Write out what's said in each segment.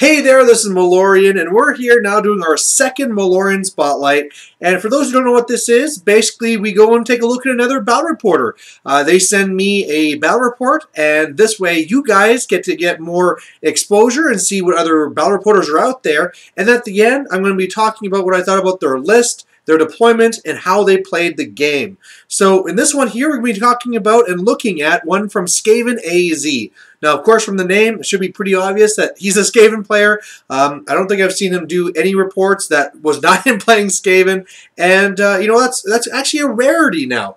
Hey there, this is Malorian, and we're here now doing our second Malorian Spotlight. And for those who don't know what this is, basically we go and take a look at another battle reporter. They send me a battle report, and this way you guys get to get more exposure and see what other battle reporters are out there. And at the end, I'm going to be talking about what I thought about their list, their deployment, and how they played the game. So in this one here, we're going to be talking about and looking at one from SkavenInAZ. Now, of course, from the name, it should be pretty obvious that he's a Skaven player. I don't think I've seen him do any reports that was not him playing Skaven, and you know, that's actually a rarity now.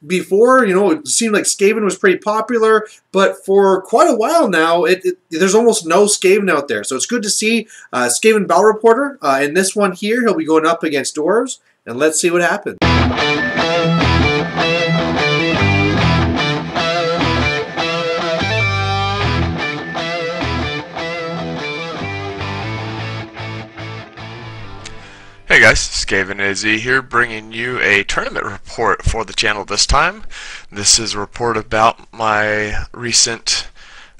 Before, you know, it seemed like Skaven was pretty popular, but for quite a while now, there's almost no Skaven out there. So it's good to see Skaven Battle Reporter. In this one here, he'll be going up against Dwarfs, and let's see what happens. Hey guys, SkavenInAZ here, bringing you a tournament report for the channel this time. This is a report about my recent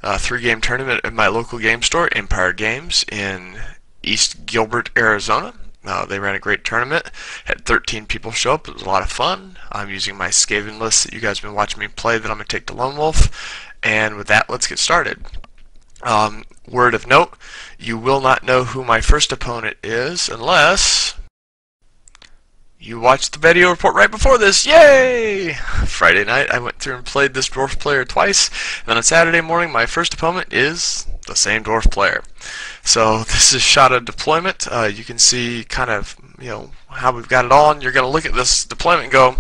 3-game tournament at my local game store, Empire Games, in East Gilbert, Arizona. They ran a great tournament, had 13 people show up. It was a lot of fun. I'm using my Skaven list that you guys have been watching me play that I'm going to take to Lone Wolf. And with that, let's get started. Word of note, you will not know who my first opponent is unless you watched the video report right before this. Yay! Friday night I went through and played this dwarf player twice, and then on Saturday morning my first opponent is the same dwarf player. So this is shot of deployment. You can see kind of, you know, how we've got it all, and you're going to look at this deployment and go,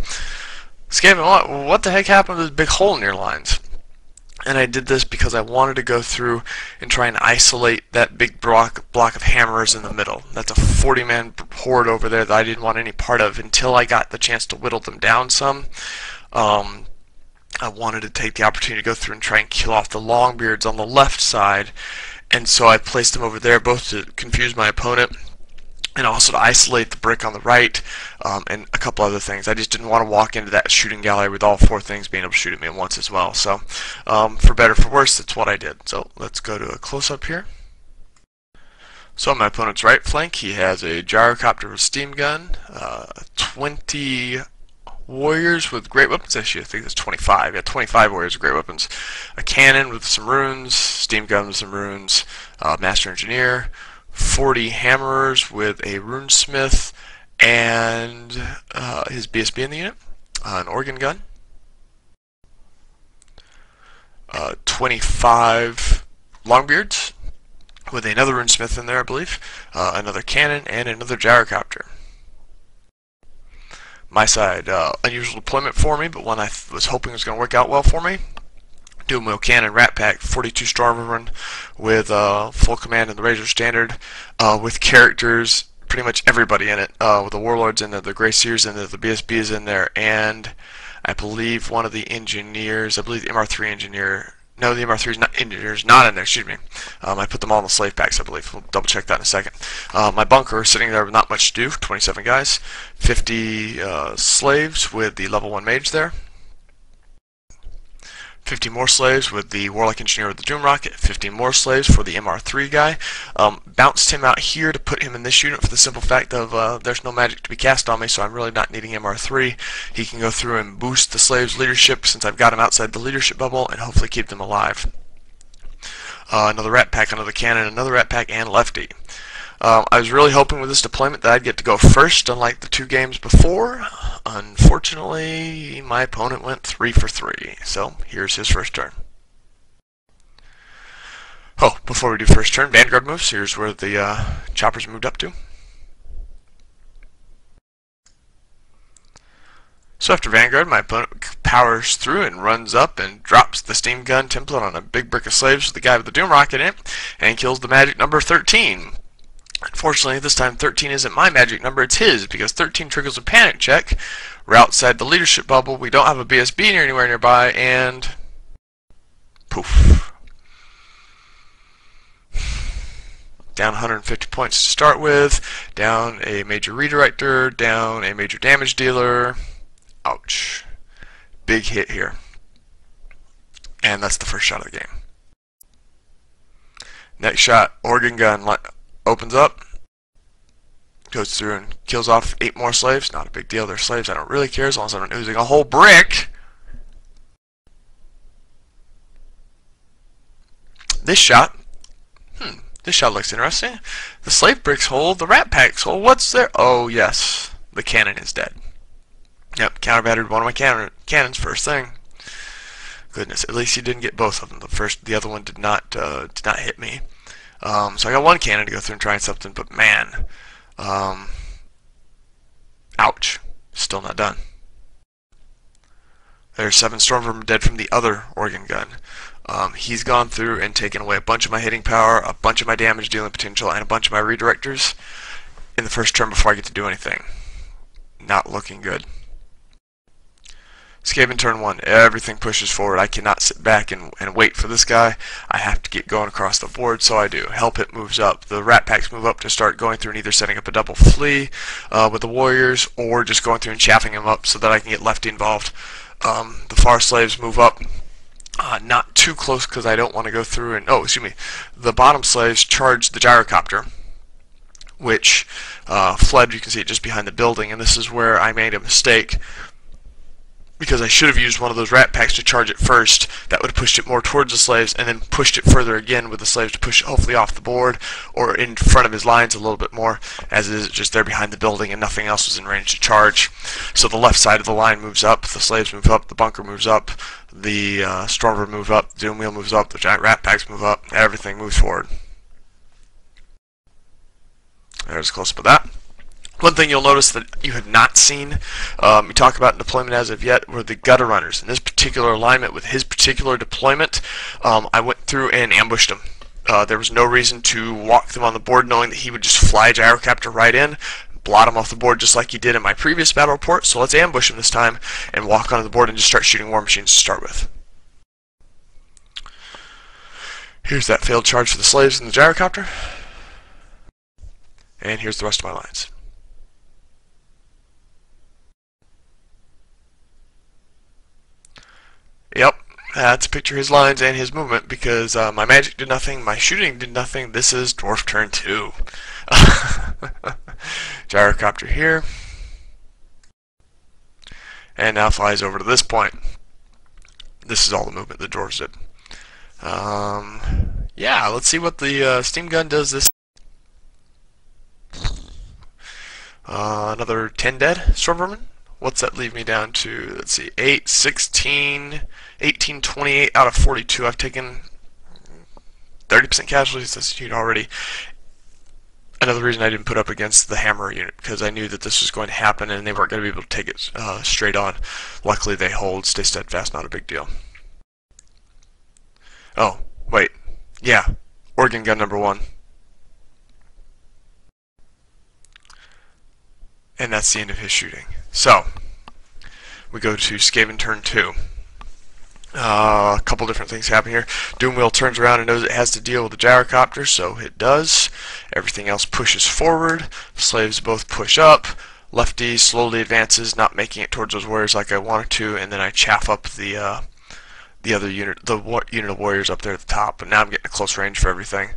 Skaven, what the heck happened to this big hole in your lines? And I did this because I wanted to go through and try and isolate that big block of hammers in the middle. That's a 40-man horde over there that I didn't want any part of until I got the chance to whittle them down some. I wanted to take the opportunity to go through and try and kill off the Longbeards on the left side, and so I placed them over there both to confuse my opponent and also to isolate the brick on the right, and a couple other things. I just didn't want to walk into that shooting gallery with all 4 things being able to shoot at me at once as well. So, for better or for worse, that's what I did. So, let's go to a close-up here. So, on my opponent's right flank, he has a gyrocopter with steam gun, 20 warriors with great weapons. Actually, I think that's 25. Yeah, 25 warriors with great weapons. A cannon with some runes, steam gun with some runes, master engineer, 40 hammerers with a runesmith, and his BSB in the unit, an organ gun, 25 Longbeards with another runesmith in there, I believe, another cannon, and another gyrocopter. My side, unusual deployment for me, but one I was hoping was going to work out well for me. Dual Mill Cannon Rat Pack, 42 Stormrun with full command in the Razor Standard, with characters, pretty much everybody in it, with the Warlords in there, the Grey Seers in there, the BSB is in there, and I believe one of the engineers, I believe the MR3 engineer, no, the MR3 is not in there, excuse me. I put them all in the slave packs, I believe. We'll double check that in a second. My bunker sitting there with not much to do, 27 guys, 50 slaves with the level 1 mage there. 50 more slaves with the Warlock Engineer with the Doom Rocket, 50 more slaves for the MR3 guy. Bounced him out here to put him in this unit for the simple fact of there's no magic to be cast on me, so I'm really not needing MR3. He can go through and boost the slaves' leadership since I've got him outside the leadership bubble and hopefully keep them alive. Another Rat Pack, another cannon, another Rat Pack, and lefty. I was really hoping with this deployment that I'd get to go first, unlike the 2 games before. Unfortunately, my opponent went 3 for 3, so here's his first turn. Oh, before we do first turn, Vanguard moves. Here's where the choppers moved up to. So after Vanguard, my opponent powers through and runs up and drops the steam gun template on a big brick of slaves with the guy with the Doom Rocket in it, and kills the magic number 13. Unfortunately, this time 13 isn't my magic number, it's his, because 13 triggers a panic check. We're outside the leadership bubble, we don't have a BSB anywhere nearby, and poof. Down 150 points to start with, down a major redirector, down a major damage dealer. Ouch. Big hit here. And that's the first shot of the game. Next shot, organ gun opens up, goes through and kills off 8 more slaves. Not a big deal, they're slaves, I don't really care as long as I'm not using a whole brick. This shot looks interesting. The slave brick's whole, the rat pack's whole. What's there? Oh yes, the cannon is dead. Yep, counter-battered one of my cannons first thing. Goodness, at least he didn't get both of them. The other one did not hit me. So I got one cannon to go through and try something, but man, ouch, still not done. There's 7 Stormvermin dead from the other organ gun. He's gone through and taken away a bunch of my hitting power, a bunch of my damage dealing potential, and a bunch of my redirectors in the first turn before I get to do anything. Not looking good. Skaven turn 1, everything pushes forward. I cannot sit back and wait for this guy. I have to get going across the board, so I do. Hell Pit moves up. The rat packs move up to start going through and either setting up a double flee with the warriors or just going through and chaffing them up so that I can get lefty involved. The far slaves move up. Not too close because I don't want to go through and... Oh, excuse me. The bottom slaves charge the gyrocopter, which fled, you can see it just behind the building, and this is where I made a mistake because I should have used one of those rat packs to charge it first. That would have pushed it more towards the slaves and then pushed it further again with the slaves to push it hopefully off the board or in front of his lines a little bit more, as it is just there behind the building and nothing else was in range to charge. So the left side of the line moves up, the slaves move up, the bunker moves up, the Stormver move up, the Doom Wheel moves up, the giant rat packs move up, everything moves forward. There's a close-up of that. One thing you'll notice that you have not seen me talk about in deployment as of yet were the gutter runners. In this particular alignment with his particular deployment, I went through and ambushed him. There was no reason to walk them on the board knowing that he would just fly a gyrocopter right in, blot him off the board just like he did in my previous battle report. So let's ambush him this time and walk onto the board and just start shooting war machines to start with. Here's that failed charge for the slaves in the gyrocopter. And here's the rest of my lines. Yep, that's a picture of his lines and his movement because my magic did nothing, my shooting did nothing. This is Dwarf turn 2. Gyrocopter here. And now flies over to this point. This is all the movement the Dwarves did. Yeah, let's see what the steam gun does this. Another 10 dead Stormvermin. What's that leave me down to? Let's see, 8, 16, 18, 28 out of 42. I've taken 30% casualties this unit already. Another reason I didn't put up against the hammer unit, because I knew that this was going to happen and they weren't going to be able to take it straight on. Luckily they hold, stay steadfast, not a big deal. Oh, wait. Yeah, organ gun number 1. And that's the end of his shooting. So, we go to Skaven turn 2. A couple different things happen here. Doom Wheel turns around and knows it has to deal with the gyrocopter, so it does. Everything else pushes forward. Slaves both push up. Lefty slowly advances, not making it towards those warriors like I wanted to, and then I chaff up the other unit, unit of warriors up there at the top. But now I'm getting a close range for everything.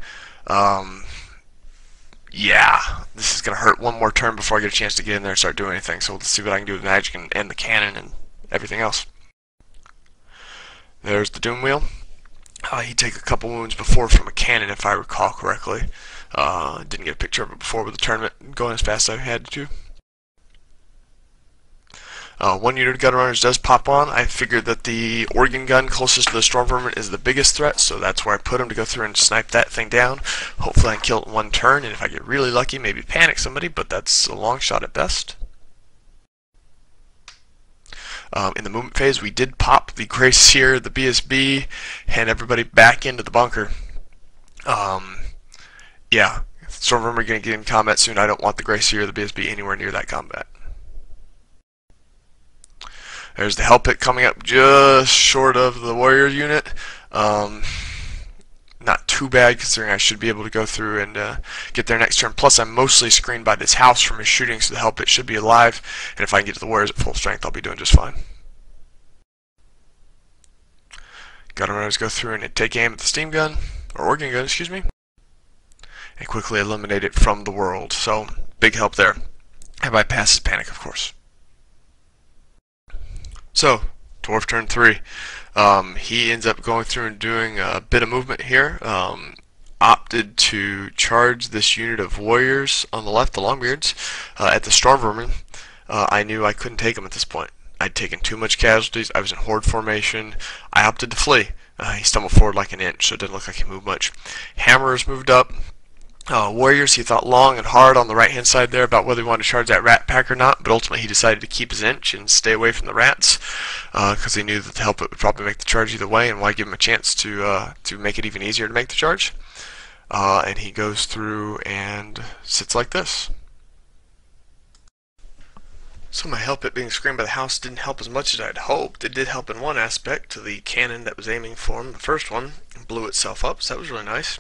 Yeah, this is going to hurt one more turn before I get a chance to get in there and start doing anything. So let's see what I can do with magic and the cannon and everything else. There's the Doom Wheel. He'd take a couple wounds before from a cannon, if I recall correctly. Didn't get a picture of it before with the tournament going as fast as I had to. One unit of gun runners does pop on. I figured that the organ gun closest to the Stormvermin is the biggest threat, so that's where I put him to go through and snipe that thing down. Hopefully I can kill it in one turn, and if I get really lucky, maybe panic somebody, but that's a long shot at best. In the movement phase, we did pop the Grey Seer, the BSB, and everybody back into the bunker. Yeah, Stormvermin are going to get in combat soon. I don't want the Grey Seer or the BSB anywhere near that combat. There's the Hell Pit coming up just short of the warrior unit. Not too bad considering I should be able to go through and get there next turn. Plus I'm mostly screened by this house from his shooting, so the Hell Pit should be alive. And if I can get to the warriors at full strength, I'll be doing just fine. Gutter runners go through and take aim at the steam gun, or organ gun, excuse me. and quickly eliminate it from the world. So big help there. And bypasses panic, of course. So Dwarf turn 3. He ends up going through and doing a bit of movement here. Opted to charge this unit of warriors on the left, the Longbeards, at the Stormvermin. I knew I couldn't take him at this point. I'd taken too much casualties. I was in horde formation. I opted to flee. He stumbled forward like an inch, so it didn't look like he moved much. Hammerers moved up. Warriors, he thought long and hard on the right-hand side there about whether he wanted to charge that rat pack or not, but ultimately he decided to keep his inch and stay away from the rats because he knew that the help would probably make the charge either way, and why give him a chance to make it even easier to make the charge. And he goes through and sits like this. So my help it being screened by the house didn't help as much as I'd hoped. It did help in one aspect. To the cannon that was aiming for him, the first one blew itself up, so that was really nice.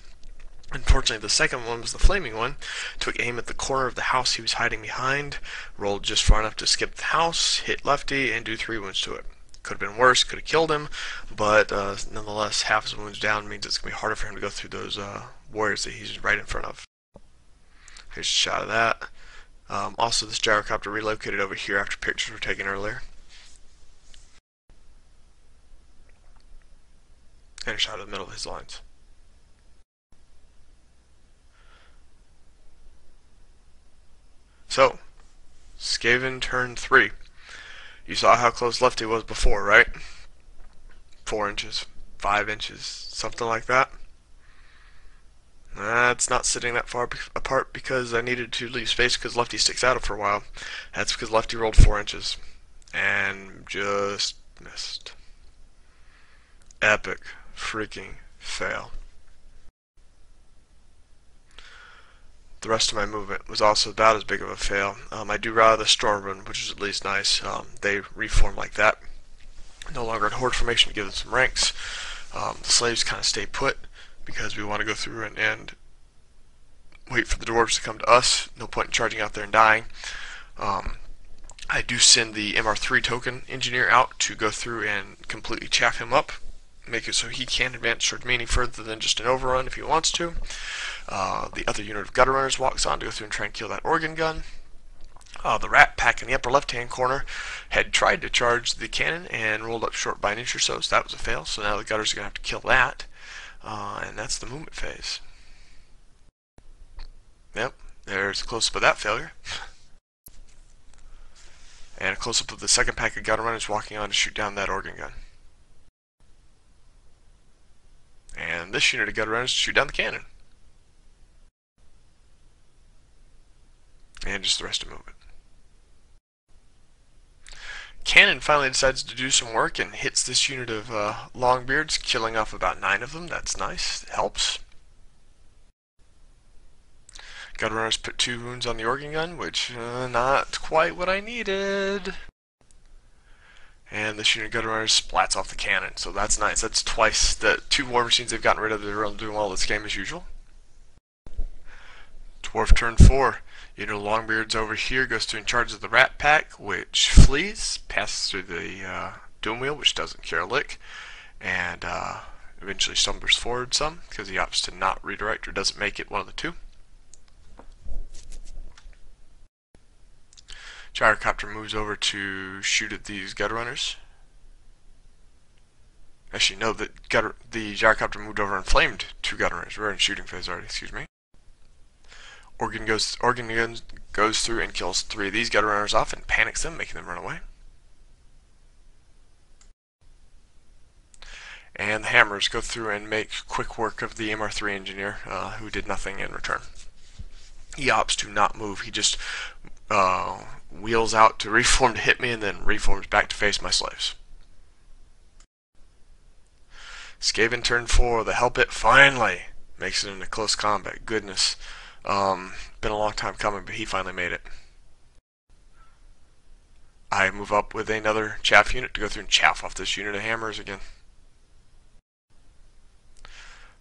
Unfortunately, the second one was the flaming one. Took aim at the corner of the house he was hiding behind, rolled just far enough to skip the house, hit Lefty, and do 3 wounds to it. Could have been worse, could have killed him, but nonetheless, half his wounds down means it's going to be harder for him to go through those warriors that he's right in front of. Here's a shot of that. Also, this gyrocopter relocated over here after pictures were taken earlier. And a shot of the middle of his lines. So, Skaven turn 3. You saw how close Lefty was before, right? 4 inches, 5 inches, something like that. That's not sitting that far apart because I needed to leave space because Lefty sticks out for a while. That's because Lefty rolled 4 inches and just missed. Epic freaking fail. The rest of my movement was also about as big of a fail. I do rather the Stormwind, which is at least nice. They reform like that. No longer in horde formation to give them some ranks. The slaves kind of stay put because we want to go through and wait for the dwarves to come to us. No point in charging out there and dying. I do send the MR3 token engineer out to go through and completely chaff him up, make it so he can advance towards me any further than just an overrun if he wants to. The other unit of gutter runners walks on to go through and try and kill that organ gun. The rat pack in the upper left hand corner had tried to charge the cannon and rolled up short by an inch or so, so that was a fail. So now the gutters are going to have to kill that. And that's the movement phase. Yep, there's a close-up of that failure. And a close-up of the second pack of gutter runners walking on to shoot down that organ gun. And this unit of gutter runners to shoot down the cannon. And just the rest of movement. Cannon finally decides to do some work and hits this unit of Longbeards, killing off about 9 of them. That's nice. It helps. Gutter runners put 2 wounds on the organ gun, which not quite what I needed. And this unit of gutter runners splats off the cannon, so that's nice. That's twice the 2 war machines they've gotten rid of. They're doing well this game as usual. Dwarf turn 4. Unit of Longbeards over here goes through and charges the rat pack, which flees, passes through the doom wheel, which doesn't care a lick, and eventually stumbles forward some because he opts to not redirect or doesn't make it, one of the two. Gyrocopter moves over to shoot at these gutter runners. Actually, no, the gyrocopter moved over and flamed 2 gutter runners. We're in shooting phase already, excuse me. Organ goes through and kills 3 of these gutter runners off and panics them, making them run away. And the hammers go through and make quick work of the MR3 engineer, who did nothing in return. He opts to not move. He just wheels out to reform to hit me and then reforms back to face my slaves. Skaven turn 4. The help it finally makes it into close combat. Goodness. Been a long time coming, but he finally made it. I move up with another chaff unit to go through and chaff off this unit of hammers again.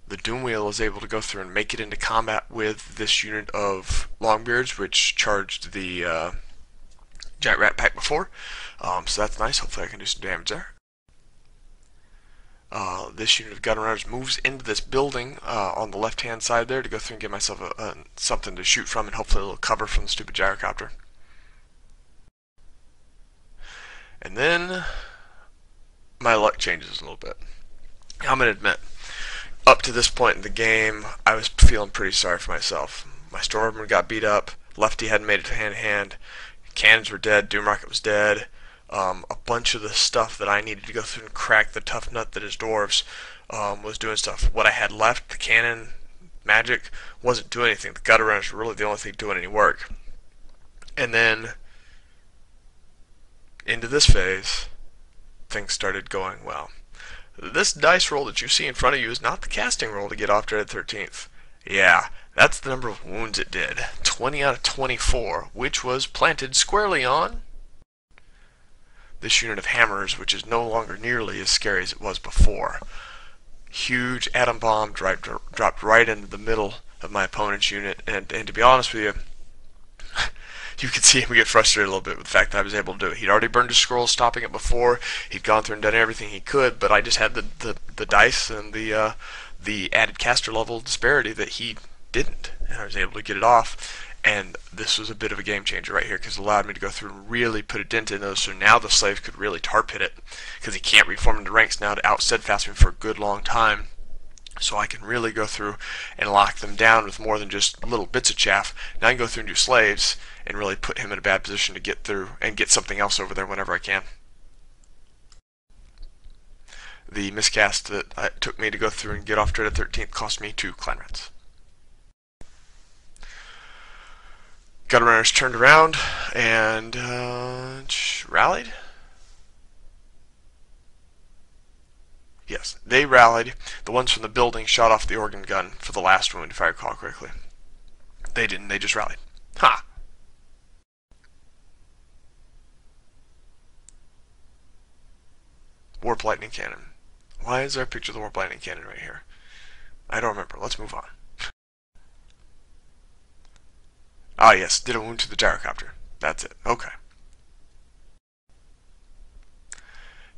The doom wheel is able to go through and make it into combat with this unit of Longbeards, which charged the giant rat pack before. So that's nice. Hopefully I can do some damage there. This unit of gun runners moves into this building on the left-hand side there to go through and get myself something to shoot from and hopefully a little cover from the stupid gyrocopter. And then my luck changes a little bit. I'm going to admit, up to this point in the game, I was feeling pretty sorry for myself. My Stormborn got beat up, Lefty hadn't made it to hand-to-hand, cannons were dead, Doom Rocket was dead. A bunch of the stuff that I needed to go through and crack the tough nut that is Dwarfs was doing stuff. What I had left, the cannon, magic, wasn't doing anything. The gutter runners were really the only thing doing any work. And then, into this phase, things started going well. This dice roll that you see in front of you is not the casting roll to get off dreaded 13th. Yeah, that's the number of wounds it did. 20 out of 24, which was planted squarely on this unit of hammers, which is no longer nearly as scary as it was before. Huge atom bomb dropped right into the middle of my opponent's unit, and to be honest with you, you could see him get frustrated a little bit with the fact that I was able to do it. He'd already burned his scroll stopping it before. He'd gone through and done everything he could, but I just had the dice and the added caster level disparity that he didn't, and I was able to get it off. And this was a bit of a game changer right here because it allowed me to go through and really put a dent in those, so now the slave could really tar pit it because he can't reform into ranks now to out steadfast me for a good long time. So I can really go through and lock them down with more than just little bits of chaff. Now I can go through and do slaves and really put him in a bad position to get through and get something else over there whenever I can. The miscast that it took me to go through and get off dreaded 13th cost me 2 clan rats. Gutter runners turned around and rallied. Yes, they rallied. The ones from the building shot off the organ gun for the last wound, if I recall correctly. They didn't, they just rallied. Ha! Warp lightning cannon. Why is there a picture of the warp lightning cannon right here? I don't remember. Let's move on. Ah, yes, did a wound to the gyrocopter. That's it. Okay.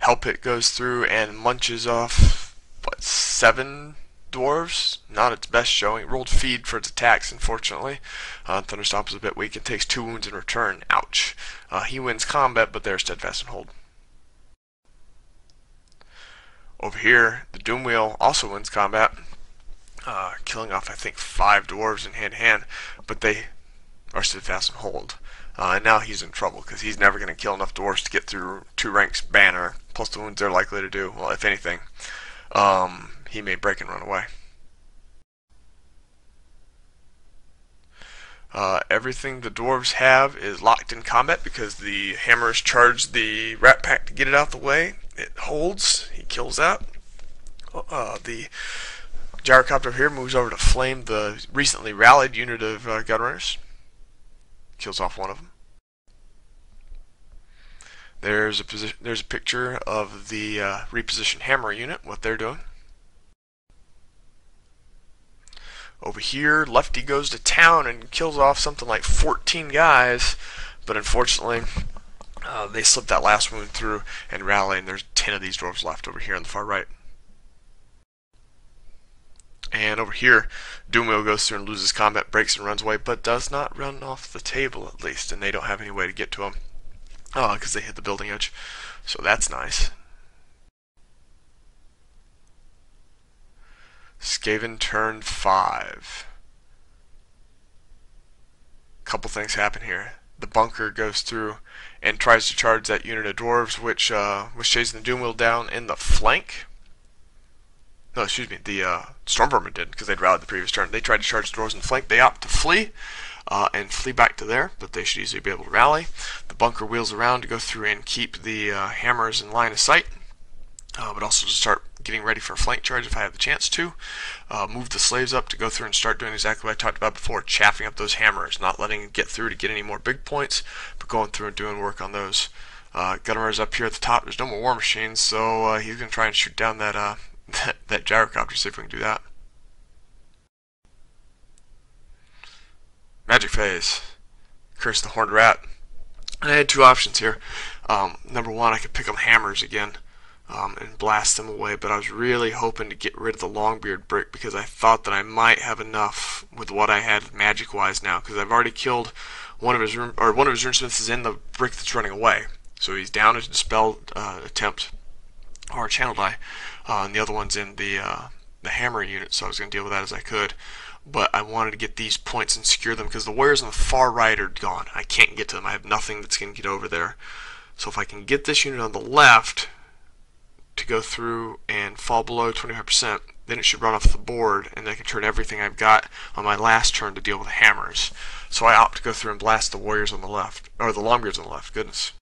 Hellpit goes through and munches off, what, 7 dwarves? Not its best showing. It rolled feed for its attacks, unfortunately. Thunderstomp is a bit weak. It takes 2 wounds in return. Ouch. He wins combat, but they're steadfast and hold. Over here, the Doomwheel also wins combat, killing off, I think, 5 dwarves in hand-to-hand, but they are steadfast and hold. And now he's in trouble because he's never going to kill enough dwarves to get through 2 ranks banner, plus the wounds they're likely to do. Well, if anything, he may break and run away. Everything the dwarves have is locked in combat because the hammers charge the rat pack to get it out the way. It holds. He kills that. The gyrocopter here moves over to flame the recently rallied unit of gun runners. Kills off one of them. There's a picture of the repositioned hammer unit, what they're doing. Over here, Lefty goes to town and kills off something like 14 guys, but unfortunately, they slipped that last wound through and rally, and there's 10 of these dwarves left over here on the far right. And over here, Doomwheel goes through and loses combat, breaks and runs away, but does not run off the table at least, and they don't have any way to get to him because they hit the building edge. So that's nice. Skaven turn 5. Couple things happen here. The bunker goes through and tries to charge that unit of dwarves, which was chasing the Doomwheel down in the flank. No, excuse me, the Stormvermin did, because they'd rallied the previous turn. They tried to charge the dwarves in the flank. They opt to flee, and flee back to there, but they should easily be able to rally. The bunker wheels around to go through and keep the hammers in line of sight, but also to start getting ready for a flank charge if I have the chance to. Move the slaves up to go through and start doing exactly what I talked about before, chaffing up those hammers, not letting it get through to get any more big points, but going through and doing work on those. Gunner's up here at the top. There's no more war machines, so he's going to try and shoot down that that gyrocopter, see if we can do that. Magic phase. Curse the Horned Rat. And I had 2 options here. Number 1, I could pick up hammers again, and blast them away, but I was really hoping to get rid of the Longbeard brick because I thought that I might have enough with what I had magic-wise now, because I've already killed one of his runesmiths is in the brick that's running away, so he's down a dispel attempt or a channel die, and the other one's in the hammer unit, so I was going to deal with that as I could. But I wanted to get these points and secure them because the warriors on the far right are gone. I can't get to them. I have nothing that's going to get over there. So if I can get this unit on the left to go through and fall below 25%, then it should run off the board, and I can turn everything I've got on my last turn to deal with hammers. So I opt to go through and blast the warriors on the left, or the longbeards on the left, goodness.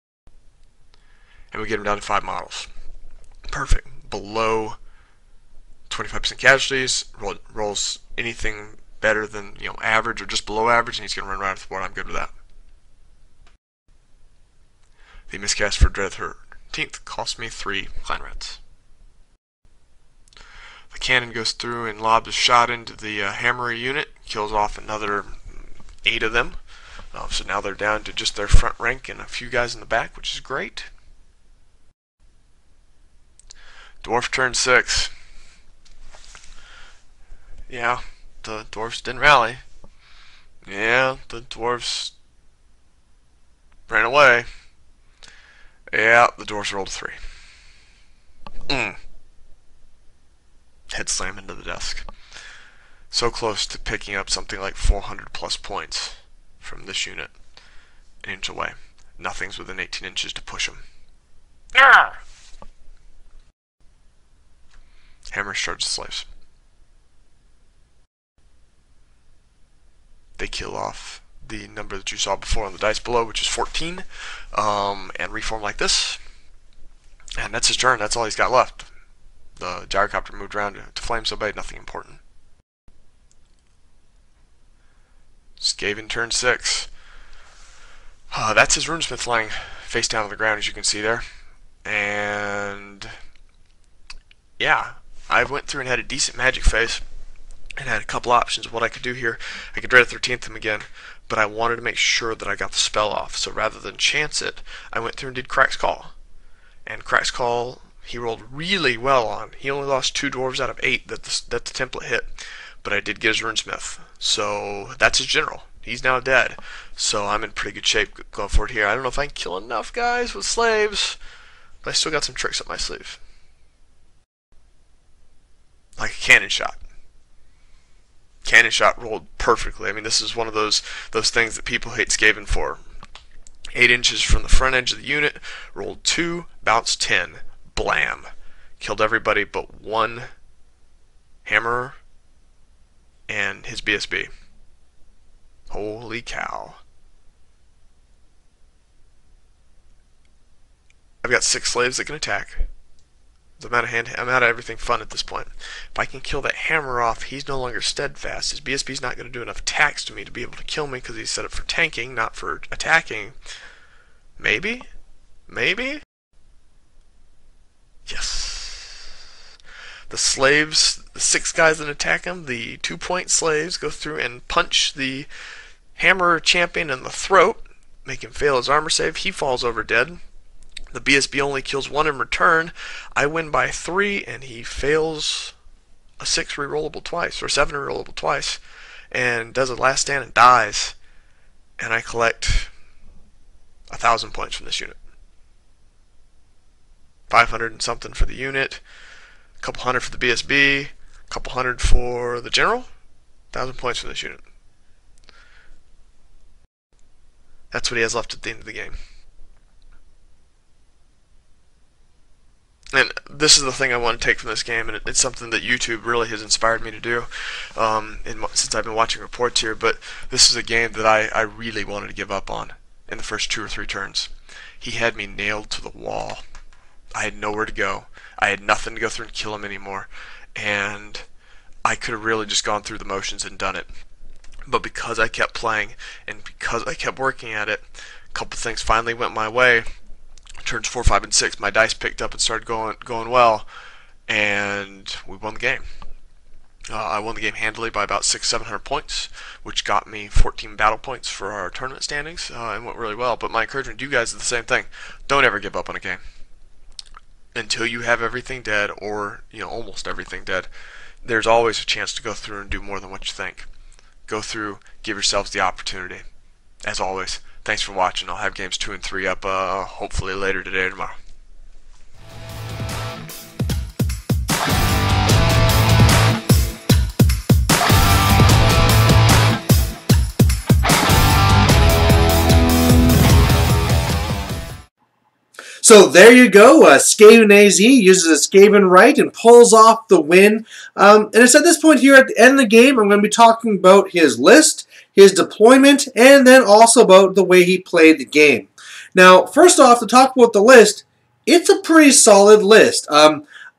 And we get them down to 5 models. Perfect. Below 25% casualties, rolls anything better than average or just below average, and he's going to run right off the board. I'm good with that. The miscast for Dread 13th cost me 3 Clan Rats. The cannon goes through and lobs a shot into the hammer unit, kills off another 8 of them. So now they're down to just their front rank and a few guys in the back, which is great. Dwarf turn 6. Yeah, the dwarfs didn't rally. Yeah, the dwarfs ran away. Yeah, the dwarfs rolled a 3. Head slam into the desk. So close to picking up something like 400 plus points from this unit. An inch away. Nothing's within 18 inches to push him. Arrgh! Hammer charges slaves. They kill off the number that you saw before on the dice below, which is 14, and reform like this. And that's his turn. That's all he's got left. The gyrocopter moved around to flame somebody, nothing important. Skaven turn 6. That's his runesmith lying face down on the ground, as you can see there. And yeah, I went through and had a decent magic phase and had a couple options of what I could do here. I could Dread 13th him again, but I wanted to make sure that I got the spell off. So rather than chance it, I went through and did Crack's Call. And Crack's Call, he rolled really well on. He only lost 2 dwarves out of 8 that the template hit, but I did get his runesmith. So that's his general. He's now dead. So I'm in pretty good shape going forward here. I don't know if I can kill enough guys with slaves, but I still got some tricks up my sleeve. Like a cannon shot. Cannon shot rolled perfectly. I mean, this is one of those things that people hate Skaven for. 8 inches from the front edge of the unit, rolled 2, bounced 10, blam. Killed everybody but one hammerer and his BSB. Holy cow. I've got 6 slaves that can attack. I'm out of everything fun at this point. If I can kill that hammer off, he's no longer steadfast. His BSB's not going to do enough attacks to me to be able to kill me because he's set up for tanking, not for attacking. Maybe? Maybe? Yes. The slaves, the 6 guys that attack him, the 2-point slaves, go through and punch the hammer champion in the throat, make him fail his armor save. He falls over dead. The BSB only kills 1 in return. I win by 3, and he fails a 6 rerollable twice, or 7 rerollable twice, and does a last stand and dies. And I collect 1,000 points from this unit. 500 and something for the unit, a couple hundred for the BSB, a couple hundred for the general, 1,000 points from this unit. That's what he has left at the end of the game. And this is the thing I want to take from this game, and it's something that YouTube really has inspired me to do since I've been watching reports here, but this is a game that I really wanted to give up on in the first 2 or 3 turns. He had me nailed to the wall. I had nowhere to go. I had nothing to go through and kill him anymore, and I could have really just gone through the motions and done it. But because I kept playing, and because I kept working at it, a couple things finally went my way. Turns 4, 5, and 6, my dice picked up and started going well, and we won the game. I won the game handily by about 600-700 points, which got me 14 battle points for our tournament standings, and went really well. But my encouragement to you guys is the same thing. Don't ever give up on a game. until you have everything dead, or almost everything dead, there's always a chance to go through and do more than what you think. Go through, give yourselves the opportunity. As always, thanks for watching. I'll have games 2 and 3 up hopefully later today or tomorrow. So there you go. SkavenInAZ uses a Skaven right and pulls off the win. And it's at this point here at the end of the game, I'm going to be talking about his list, his deployment, and then also about the way he played the game. Now, first off, to talk about the list, it's a pretty solid list.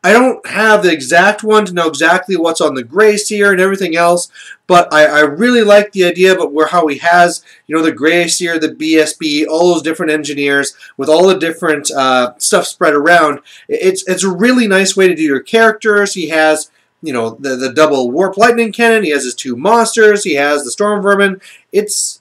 I don't have the exact one to know exactly what's on the Grey-Seer and everything else, but I really like the idea about how he has, the Grey-Seer, the BSB, all those different engineers with all the different stuff spread around. It's a really nice way to do your characters. He has, the double Warp Lightning Cannon. He has his 2 monsters. He has the Storm Vermin. It's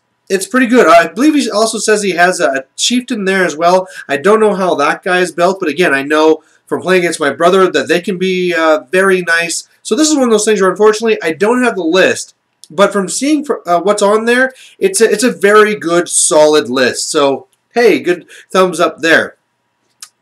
pretty good. I believe he also says he has a Chieftain there as well. I don't know how that guy is built, but again, I know from playing against my brother that they can be very nice. So this is one of those things where unfortunately I don't have the list, but from seeing what's on there, it's a very good, solid list. So hey, good thumbs up there.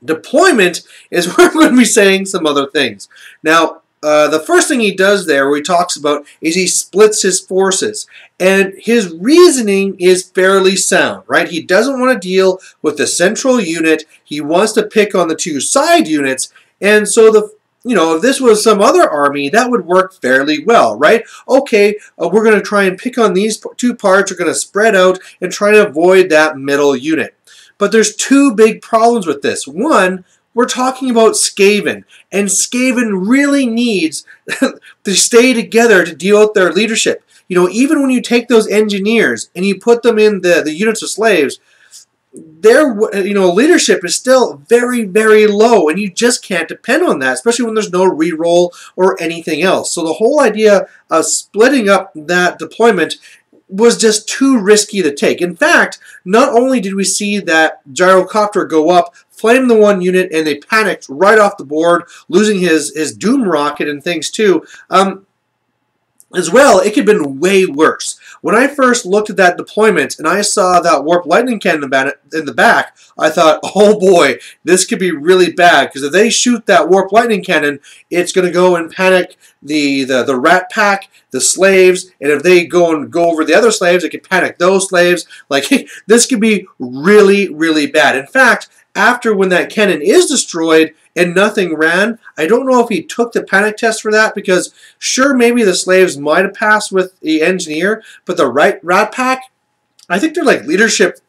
Deployment is where I'm going to be saying some other things. Now, the first thing he does there, where he talks about, is he splits his forces. And his reasoning is fairly sound, right? He doesn't want to deal with the central unit. He wants to pick on the 2 side units. And so if this was some other army, that would work fairly well, right? Okay, we're going to try and pick on these 2 parts. We're going to spread out and try to avoid that middle unit. But there's 2 big problems with this. One, we're talking about Skaven, and Skaven really needs to stay together to deal with their leadership. Even when you take those engineers and you put them in the units of slaves, their leadership is still very, very low, and you just can't depend on that, especially when there's no reroll or anything else. So the whole idea of splitting up that deployment was just too risky to take. In fact, not only did we see that gyrocopter go up, flame the 1 unit, and they panicked right off the board, losing his Doom Rocket and things too. As well, it could have been way worse. When I first looked at that deployment and I saw that Warp Lightning Cannon in the back, I thought, oh boy, this could be really bad, because if they shoot that Warp Lightning Cannon, it's going to go and panic the Rat Pack, the slaves, and if they go over the other slaves, it could panic those slaves. Like, this could be really, really bad. In fact, after when that cannon is destroyed and nothing ran, I don't know if he took the panic test for that, because sure, maybe the slaves might have passed with the engineer, but the Rat Pack, I think they're like leadership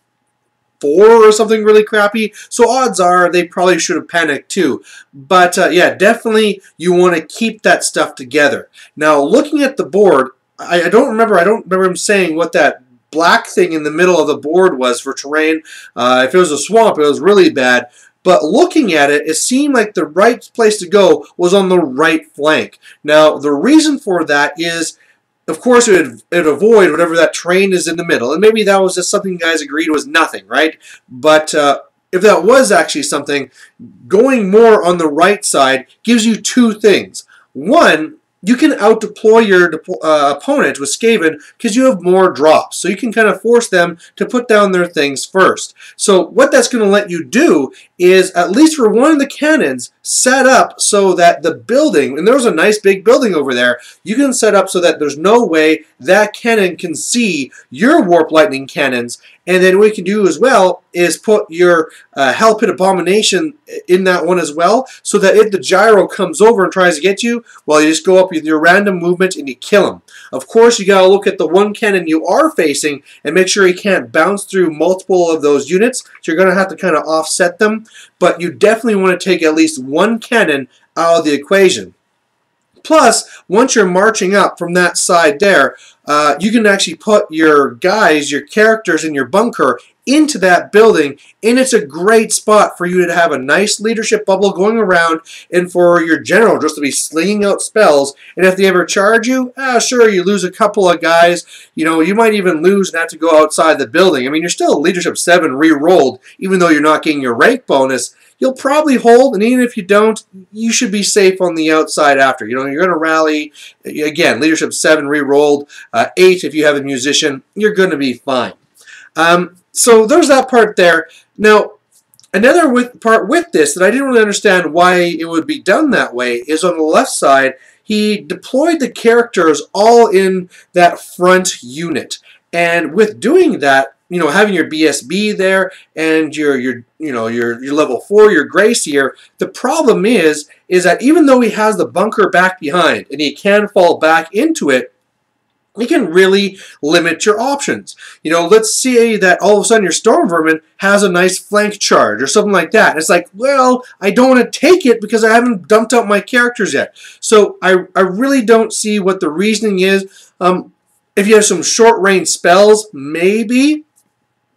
4 or something really crappy, so odds are they probably should have panicked too. But yeah, definitely you want to keep that stuff together. Now, looking at the board, I don't remember him saying what that black thing in the middle of the board was for terrain. If it was a swamp, it was really bad. But looking at it, it seemed like the right place to go was on the right flank. Now, the reason for that is, of course, it would avoid whatever that terrain is in the middle. And maybe that was just something you guys agreed was nothing, right? But if that was actually something, going more on the right side gives you 2 things. One, you can out-deploy your opponent with Skaven because you have more drops. So you can kind of force them to put down their things first. So what that's going to let you do is, at least for one of the cannons, set up so that the building, and there's a nice big building over there, you can set up so that there's no way that cannon can see your Warp Lightning cannons. And then what you can do as well is put your Hell Pit Abomination in that one as well, so that if the gyro comes over and tries to get you, well, you just go up with your random movement and you kill him. Of course, you got to look at the one cannon you are facing and make sure he can't bounce through multiple of those units, so you're going to have to kind of offset them. But you definitely want to take at least one cannon out of the equation. Plus, once you're marching up from that side there, you can actually put your guys, your characters in your bunker into that building, and it's a great spot for you to have a nice leadership bubble going around and for your general just to be slinging out spells. And if they ever charge you, sure, you lose a couple of guys. You know, you might even lose and have to go outside the building. I mean, you're still leadership 7 re-rolled, even though you're not getting your rank bonus. You'll probably hold, and even if you don't, you should be safe on the outside after. You know, you're going to rally. Again, leadership 7 re-rolled, 8 if you have a musician. You're going to be fine. So there's that part there. Now, another part with this that I didn't really understand why it would be done that way is on the left side, he deployed the characters all in that front unit. And with doing that, you know, having your BSB there and your level 4, your Gracier, the problem is that even though he has the bunker back behind and he can fall back into it, you can really limit your options. You know, let's say that all of a sudden your Storm Vermin has a nice flank charge or something like that. It's like, well, I don't want to take it because I haven't dumped out my characters yet. So I really don't see what the reasoning is. If you have some short-range spells, maybe.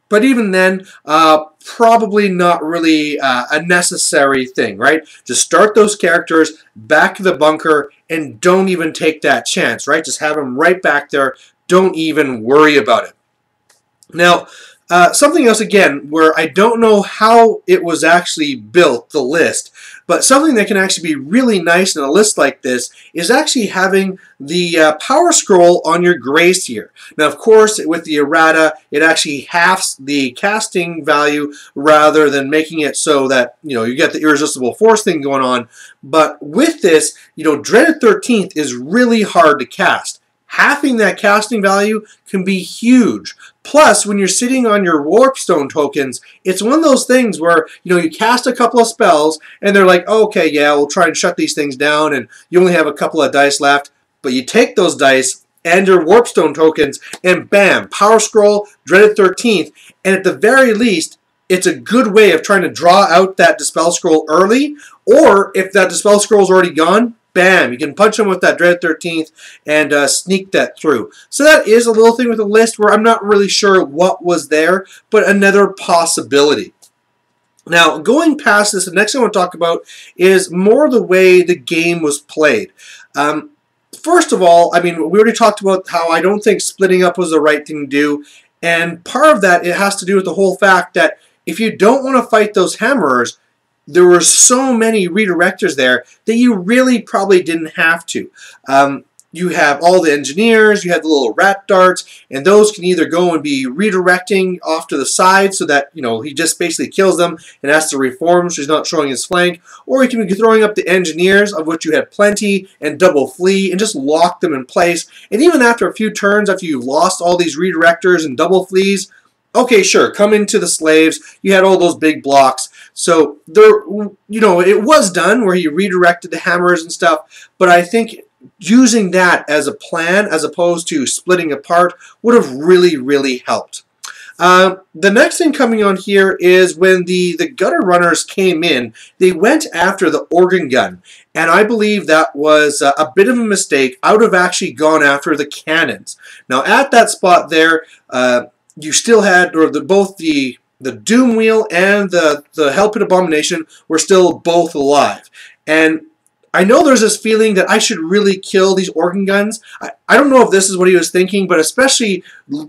But even then, probably not really a necessary thing, right? Just start those characters back to the bunker and don't even take that chance, right? Just have them right back there. Don't even worry about it. Now, something else, again, where I don't know how it was actually built, the list, but something that can actually be really nice in a list like this is actually having the power scroll on your Gracier. Now, of course, with the errata, it actually halves the casting value rather than making it so that, you know, you get the irresistible force thing going on. But with this, you know, Dreaded 13th is really hard to cast. Halving that casting value can be huge. Plus, when you're sitting on your Warpstone tokens, it's one of those things where, you know, you cast a couple of spells, and they're like, oh, okay, yeah, we'll try and shut these things down, and you only have a couple of dice left. But you take those dice and your Warpstone tokens, and bam, Power Scroll, Dreaded 13th, and at the very least, it's a good way of trying to draw out that Dispel Scroll early, or if that Dispel Scroll is already gone, bam, you can punch them with that Dread 13th and sneak that through. So that is a little thing with the list where I'm not really sure what was there, but another possibility. Now, going past this, the next thing I want to talk about is more the way the game was played. First of all, I mean, we already talked about how I don't think splitting up was the right thing to do, and part of that, it has to do with the whole fact that if you don't want to fight those hammerers, there were so many redirectors there that you really probably didn't have to. You have all the engineers, you have the little rat darts, and those can either go and be redirecting off to the side so that, you know, he just basically kills them and has to reform so he's not showing his flank, or he can be throwing up the engineers, of which you had plenty, and double flee, and just lock them in place. And even after a few turns, after you've lost all these redirectors and double flees, okay, sure, come into the slaves. You had all those big blocks. So, there, you know, it was done where he redirected the hammers and stuff, but I think using that as a plan as opposed to splitting apart would have really, really helped. The next thing coming on here is when the gutter runners came in, they went after the organ gun. And I believe that was a bit of a mistake. I would have actually gone after the cannons. Now, at that spot there, you still had, or both the Doom Wheel and the Hell Pit Abomination were still both alive. And I know there's this feeling that I should really kill these organ guns. I don't know if this is what he was thinking, but especially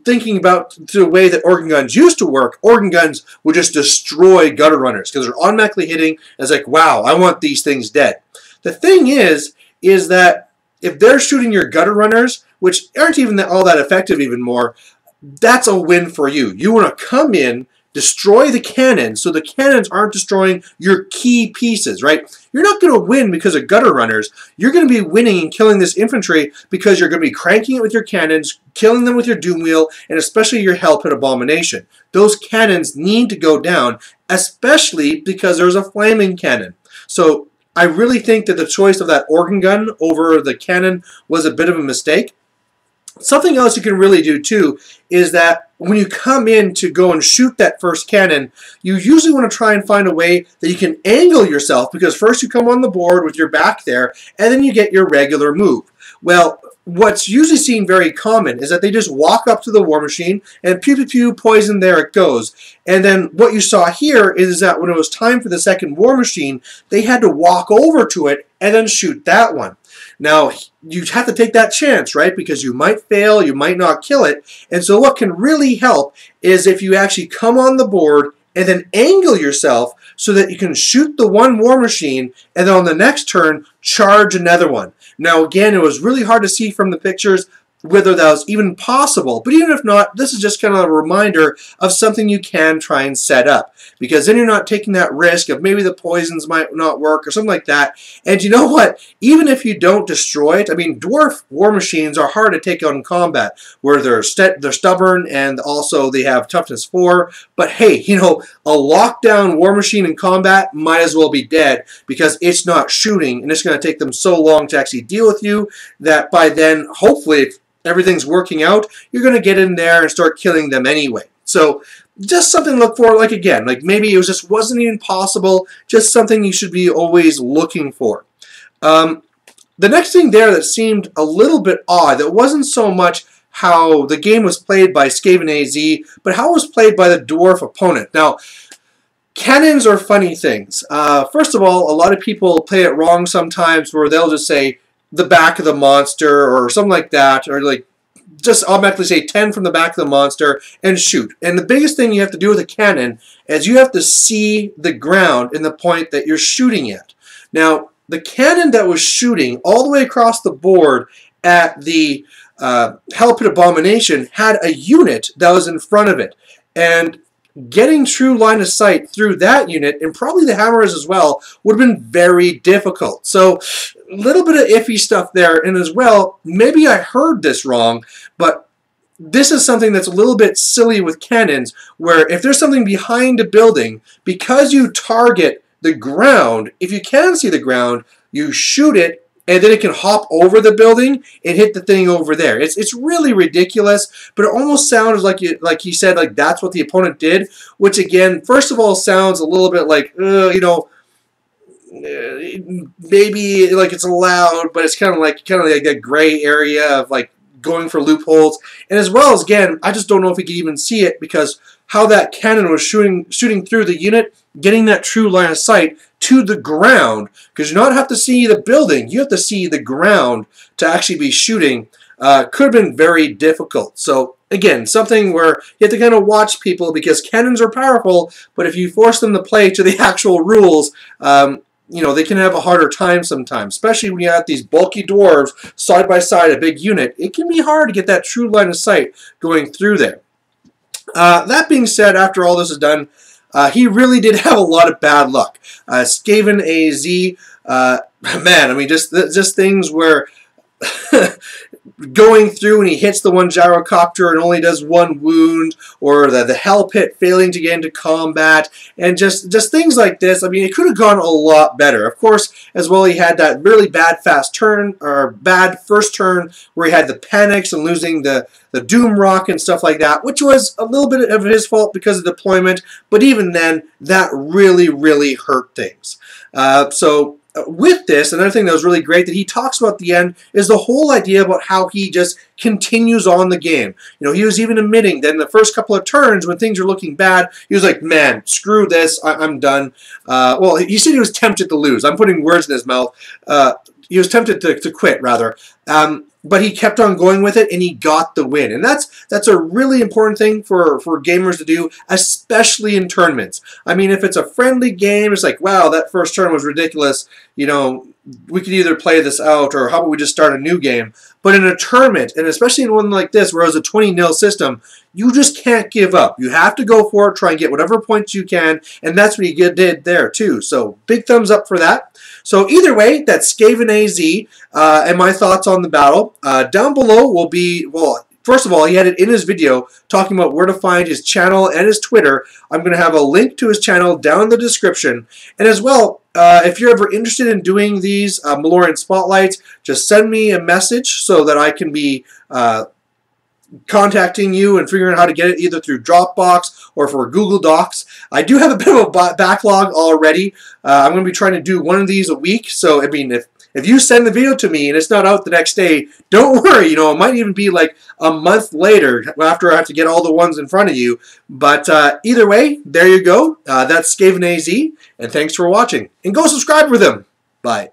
thinking about the way that organ guns used to work, organ guns would just destroy gutter runners because they're automatically hitting. And it's like, wow, I want these things dead. The thing is that if they're shooting your gutter runners, which aren't even all that effective even more, that's a win for you. You want to come in, destroy the cannons, so the cannons aren't destroying your key pieces, right? You're not going to win because of gutter runners. You're going to be winning and killing this infantry because you're going to be cranking it with your cannons, killing them with your Doom Wheel, and especially your Hell Pit Abomination. Those cannons need to go down, especially because there's a flaming cannon. So I really think that the choice of that organ gun over the cannon was a bit of a mistake. Something else you can really do too is that when you come in to go and shoot that first cannon, you usually want to try and find a way that you can angle yourself, because first you come on the board with your back there and then you get your regular move. Well, what's usually seen very common is that they just walk up to the war machine and pew pew pew, poison, there it goes. And then what you saw here is that when it was time for the second war machine, they had to walk over to it and then shoot that one. Now, you have to take that chance, right? Because you might fail, you might not kill it. And so what can really help is if you actually come on the board and then angle yourself so that you can shoot the one war machine and then on the next turn, charge another one. Now, again, it was really hard to see from the pictures whether that was even possible. But even if not, this is just kind of a reminder of something you can try and set up. Because then you're not taking that risk of maybe the poisons might not work or something like that. And you know what? Even if you don't destroy it, I mean, dwarf war machines are hard to take on in combat, where they're stubborn and also they have toughness 4. But hey, you know, a lockdown war machine in combat might as well be dead because it's not shooting and it's going to take them so long to actually deal with you that by then, hopefully, if everything's working out, you're going to get in there and start killing them anyway. So just something to look for, like again, like maybe it just wasn't even possible, just something you should be always looking for. The next thing there that seemed a little bit odd, that wasn't so much how the game was played by SkavenInAZ, but how it was played by the dwarf opponent. Now, cannons are funny things. First of all, a lot of people play it wrong sometimes where they'll just say the back of the monster or something like that, or like just automatically say 10 from the back of the monster and shoot. And the biggest thing you have to do with a cannon is you have to see the ground in the point that you're shooting at. Now, the cannon that was shooting all the way across the board at the Hell Pit Abomination had a unit that was in front of it. And getting true line of sight through that unit, and probably the hammers as well, would have been very difficult. So a little bit of iffy stuff there. And as well, maybe I heard this wrong, but this is something that's a little bit silly with cannons, where if there's something behind a building, because you target the ground, if you can see the ground, you shoot it, and then it can hop over the building and hit the thing over there. It's really ridiculous, but it almost sounds like he said like that's what the opponent did, which again, first of all, sounds a little bit like you know, maybe like it's allowed, but it's kind of like that gray area of like going for loopholes. And as well as again, I just don't know if he could even see it because how that cannon was shooting through the unit, getting that true line of sight to the ground, because you don't have to see the building, you have to see the ground to actually be shooting, could have been very difficult. So again, something where you have to kind of watch people, because cannons are powerful, but if you force them to play to the actual rules, you know, they can have a harder time sometimes, especially when you have these bulky dwarves side by side, a big unit. It can be hard to get that true line of sight going through there. That being said, after all this is done, he really did have a lot of bad luck. SkavenInAZ, man, I mean, just things where going through and he hits the one gyrocopter and only does 1 wound, or the hell pit failing to get into combat, and just things like this. I mean, it could have gone a lot better. Of course, as well, he had that really bad fast turn, or bad first turn, where he had the panics and losing the Doom Rock and stuff like that, which was a little bit of his fault because of deployment, but even then, that really, really hurt things. So with this, another thing that was really great that he talks about at the end is the whole idea about how he just continues on the game. You know, he was even admitting that in the first couple of turns when things were looking bad, he was like, man, screw this, I'm done. Well, he said he was tempted to lose. I'm putting words in his mouth. He was tempted to quit, rather. But he kept on going with it, and he got the win. And that's a really important thing for gamers to do, especially in tournaments. I mean, if it's a friendly game, it's like, wow, that first turn was ridiculous. You know, we could either play this out, or how about we just start a new game? But in a tournament, and especially in one like this, where it was a 20-0 system, you just can't give up. You have to go for it, try and get whatever points you can, and that's what he did there, too. So, big thumbs up for that. So either way, that's SkavenInAZ and my thoughts on the battle. Down below will be, well, first of all, he had it in his video talking about where to find his channel and his Twitter. I'm going to have a link to his channel down in the description. And as well, if you're ever interested in doing these Malorian Spotlights, just send me a message so that I can be contacting you and figuring out how to get it either through Dropbox or for Google Docs. I do have a bit of a backlog already. I'm going to be trying to do one of these a week. So, I mean, if If you send the video to me and it's not out the next day, don't worry. You know, it might even be like a month later after I have to get all the ones in front of you. But either way, there you go. That's SkavenInAZ, and thanks for watching. And go subscribe for them. Bye.